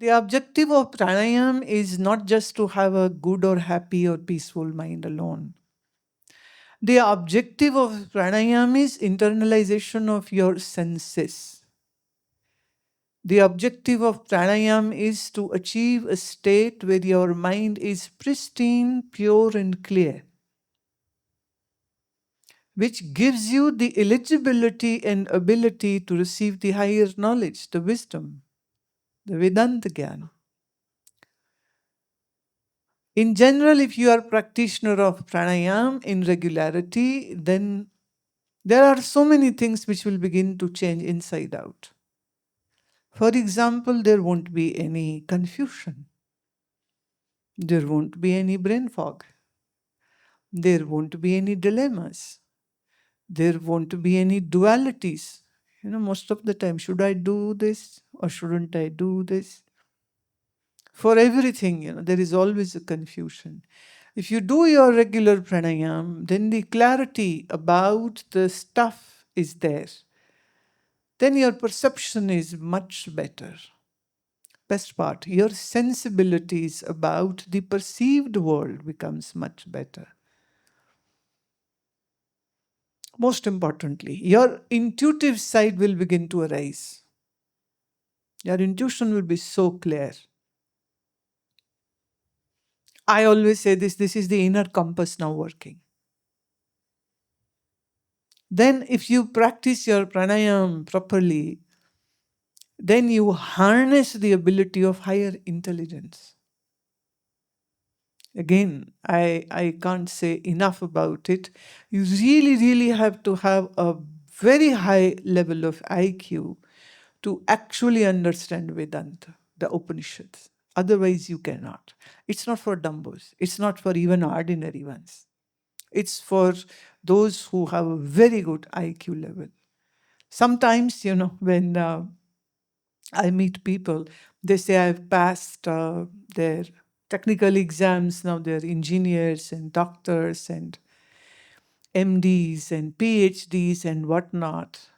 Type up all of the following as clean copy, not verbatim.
The objective of pranayam is not just to have a good or happy or peaceful mind alone. The objective of pranayam is internalization of your senses. The objective of pranayam is to achieve a state where your mind is pristine, pure, and clear, which gives you the eligibility and ability to receive the higher knowledge, the wisdom, the Vedanta Gyan. In general, if you are a practitioner of pranayam in regularity, then there are so many things which will begin to change inside out. For example, there won't be any confusion. There won't be any brain fog. There won't be any dilemmas. There won't be any dualities. Most of the time, should I do this or shouldn't I do this? For everything, there is always a confusion. If you do your regular pranayam, then the clarity about the stuff is there. Then your perception is much better. Best part, your sensibilities about the perceived world becomes much better. Most importantly, your intuitive side will begin to arise. Your intuition will be so clear. I always say this is the inner compass now working. Then if you practice your pranayam properly, then you harness the ability of higher intelligence. Again, I can't say enough about it. You really, really have to have a very high level of IQ to actually understand Vedanta, the Upanishads. Otherwise, you cannot. It's not for dumbos. It's not for even ordinary ones. It's for those who have a very good IQ level. Sometimes, when I meet people, they say I've passed their technical exams, now they're engineers and doctors and MDs and PhDs and whatnot.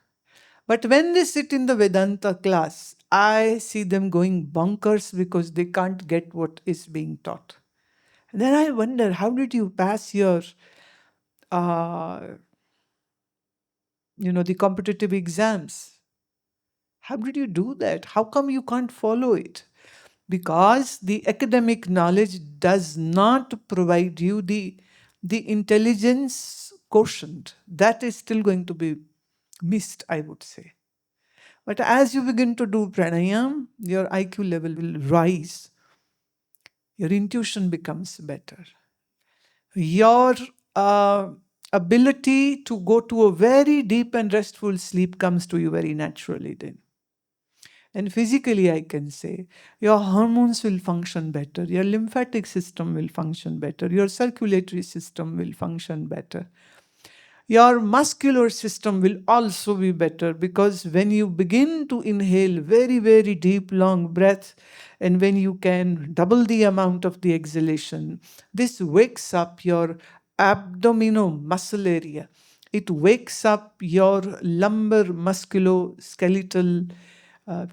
But when they sit in the Vedanta class, I see them going bonkers because they can't get what is being taught. And then I wonder, how did you pass your, the competitive exams? How did you do that? How come you can't follow it? Because the academic knowledge does not provide you the intelligence quotient. That is still going to be missed, I would say. But as you begin to do pranayam, your IQ level will rise. Your intuition becomes better. Your ability to go to a very deep and restful sleep comes to you very naturally then. And physically, I can say, your hormones will function better, your lymphatic system will function better, your circulatory system will function better. Your muscular system will also be better, because when you begin to inhale very, very deep, long breath, and when you can double the amount of the exhalation, this wakes up your abdomino-muscle area. It wakes up your lumbar musculoskeletal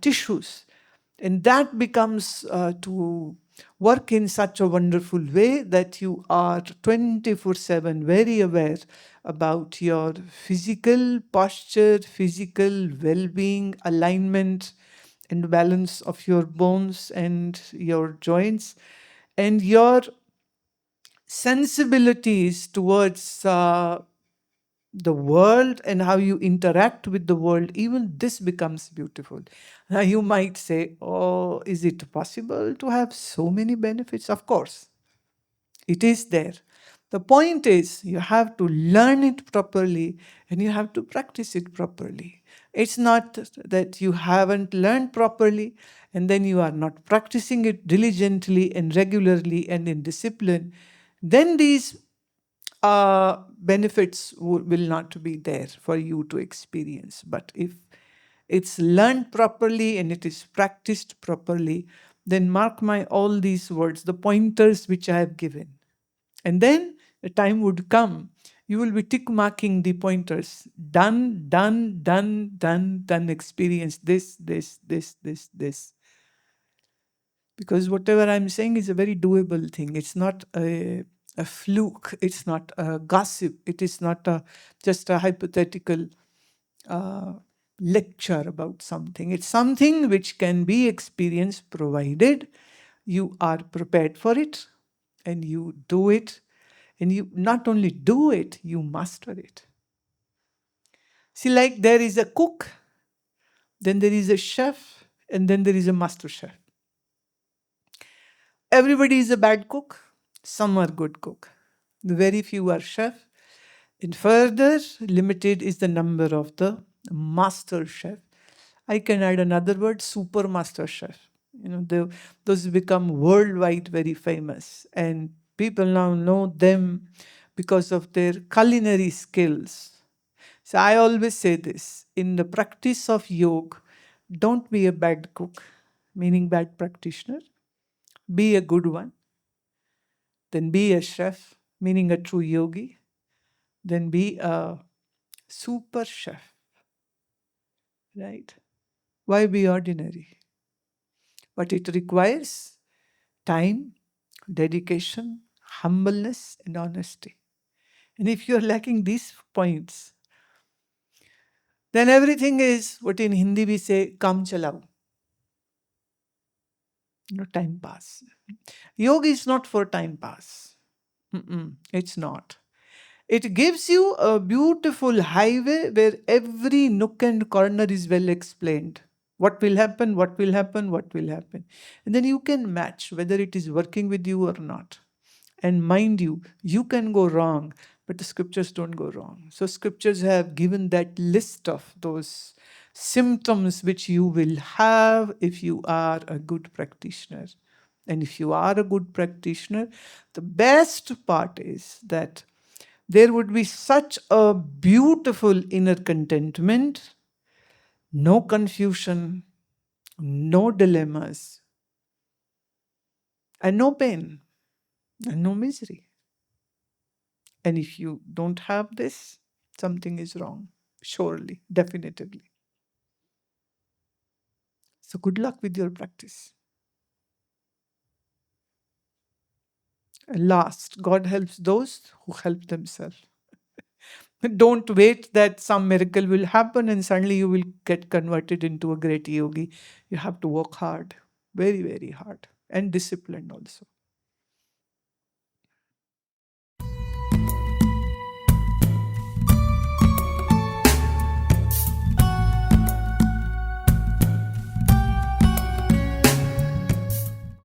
tissues. And that becomes to work in such a wonderful way that you are 24/7 very aware about your physical posture, physical well-being, alignment and balance of your bones and your joints, and your sensibilities towards the world and how you interact with the world. Even this becomes beautiful. Now you might say, oh, is it possible to have so many benefits? Of course, it is there. The point is, you have to learn it properly and you have to practice it properly. It's not that you haven't learned properly and then you are not practicing it diligently and regularly and in discipline. Then these benefits will not be there for you to experience. But if it's learned properly and it is practiced properly, then mark my all these words, the pointers which I have given. And then the time would come, you will be tick marking the pointers. Done, done, done, done, done, experience this, this, this, this, this. Because whatever I'm saying is a very doable thing. It's not a fluke. It's not a gossip. It is not just a hypothetical uh, lecture about something. It's something which can be experienced provided you are prepared for it and you do it. And you not only do it, you master it. See, like there is a cook, then there is a chef, and then there is a master chef. Everybody is a bad cook. Some are good cook. Very few are chef. And further, limited is the number of the master chef. I can add another word, super master chef. Those become worldwide very famous. And people now know them because of their culinary skills. So I always say this, in the practice of yoga, don't be a bad cook, meaning bad practitioner. Be a good one. Then be a chef, meaning a true yogi. Then be a super chef, right? Why be ordinary? But it requires time, dedication, humbleness, and honesty. And if you're lacking these points, then everything is what in Hindi we say, kam chalao. Time pass. Yoga is not for time pass. It's not. It gives you a beautiful highway where every nook and corner is well explained. What will happen, what will happen, what will happen. And then you can match whether it is working with you or not. And mind you, you can go wrong, but the scriptures don't go wrong. So scriptures have given that list of those symptoms which you will have if you are a good practitioner. And if you are a good practitioner, the best part is that there would be such a beautiful inner contentment, no confusion, no dilemmas, and no pain, and no misery. And if you don't have this, something is wrong, surely, definitively. So good luck with your practice. And last, God helps those who help themselves. Don't wait that some miracle will happen and suddenly you will get converted into a great yogi. You have to work hard, very, very hard, and disciplined also.